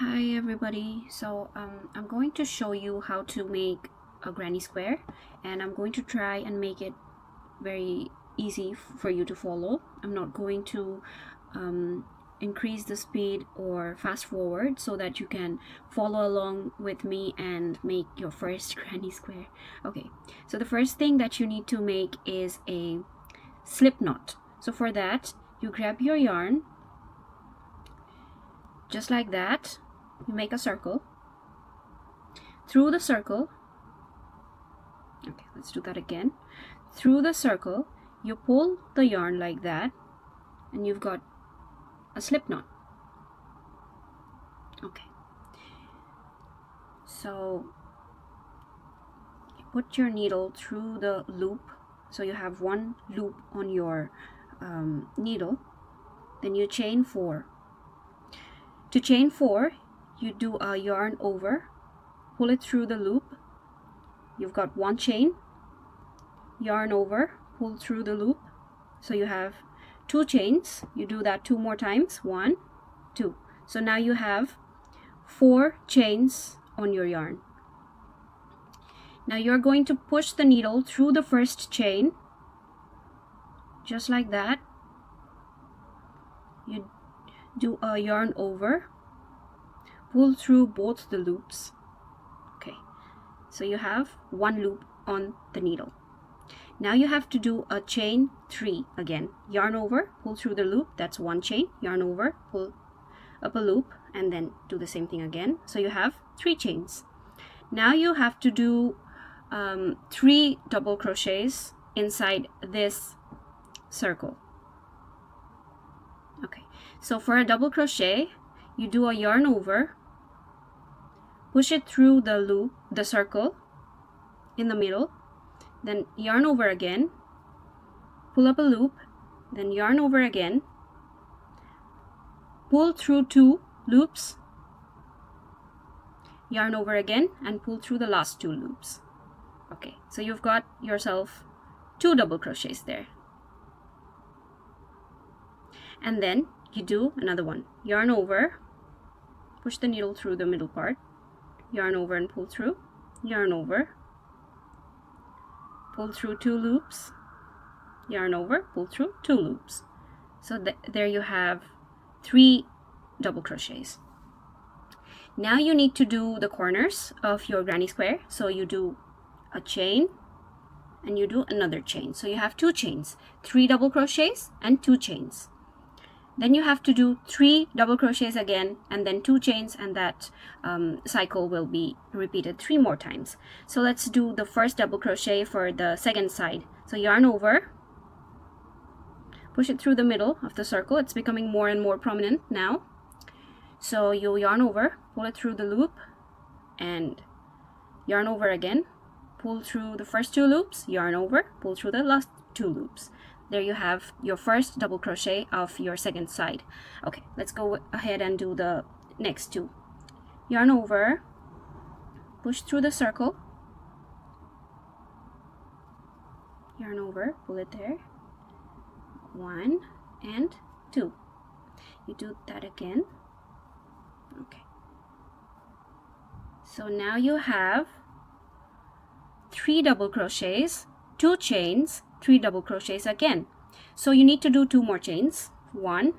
Hi everybody, so I'm going to show you how to make a granny square, and I'm going to try and make it very easy for you to follow. I'm not going to increase the speed or fast forward so that you can follow along with me and make your first granny square. Okay, so the first thing that you need to make is a slip knot. So for that, you grab your yarn just like that. You make a circle. Through the circle, okay, let's do that again. Through the circle, you pull the yarn like that, and you've got a slip knot. Okay, so you put your needle through the loop, so you have one loop on your needle. Then you chain 4. To chain 4, you do a yarn over, pull it through the loop. You've got one chain, yarn over, pull through the loop, so you have 2 chains. You do that 2 more times, 1, 2. So now you have 4 chains on your yarn. Now you're going to push the needle through the first chain, just like that. You do a yarn over, pull through both the loops. Okay, so you have 1 loop on the needle. Now you have to do a chain 3 again. Yarn over, pull through the loop, that's 1 chain. Yarn over, pull up a loop, and then do the same thing again. So you have 3 chains. Now you have to do 3 double crochets inside this circle. Okay, so for a double crochet, you do a yarn over, push it through the loop, the circle in the middle, then yarn over again, pull up a loop, then yarn over again, pull through 2 loops, yarn over again, and pull through the last 2 loops. Okay, so you've got yourself 2 double crochets there. And then you do another one. Yarn over, push the needle through the middle part, yarn over and pull through, yarn over, pull through 2 loops, yarn over, pull through 2 loops. So there you have 3 double crochets. Now you need to do the corners of your granny square. So you do a chain and you do another chain. So you have 2 chains, 3 double crochets and 2 chains. Then you have to do 3 double crochets again, and then 2 chains, and that cycle will be repeated 3 more times. So let's do the first double crochet for the second side. So yarn over, push it through the middle of the circle. It's becoming more and more prominent now. So you yarn over, pull it through the loop, and yarn over again, pull through the first 2 loops, yarn over, pull through the last 2 loops. There you have your first double crochet of your second side. Okay, let's go ahead and do the next 2. Yarn over, push through the circle, yarn over, pull it there, 1 and 2. You do that again. Okay, so now you have 3 double crochets, 2 chains, 3 double crochets again. So you need to do 2 more chains, 1,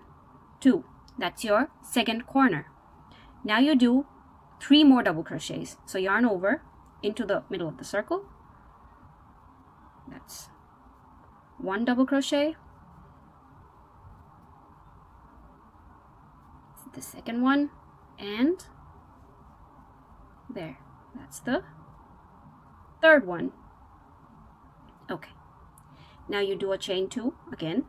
2. That's your second corner. Now you do 3 more double crochets. So yarn over into the middle of the circle. That's 1 double crochet. The second one, and there, that's the third one. Okay, now you do a chain 2 again,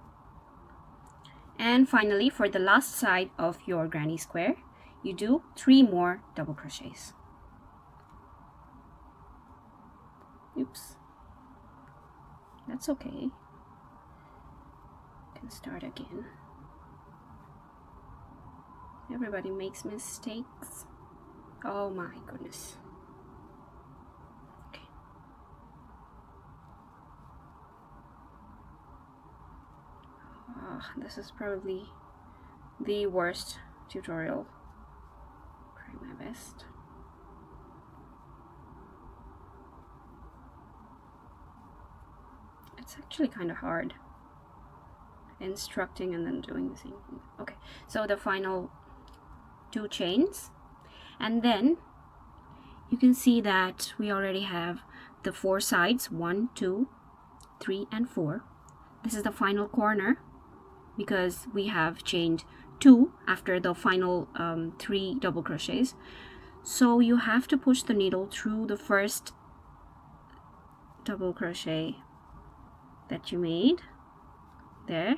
and finally for the last side of your granny square, you do 3 more double crochets. Oops, that's okay, you can start again. Everybody makes mistakes. Oh my goodness. Okay. This is probably the worst tutorial best. It's actually kind of hard instructing and then doing the same thing. Okay, so the final 2 chains, and then you can see that we already have the 4 sides, 1, 2, 3, and 4. This is the final corner because we have chained 2 after the final 3 double crochets. So you have to push the needle through the first double crochet that you made there.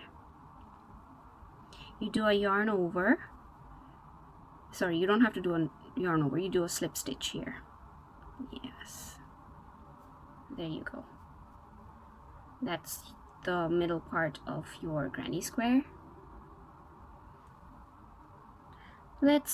You do a yarn over. Sorry, you don't have to do a yarn over, you do a slip stitch here. Yes, there you go. That's the middle part of your granny square. Let's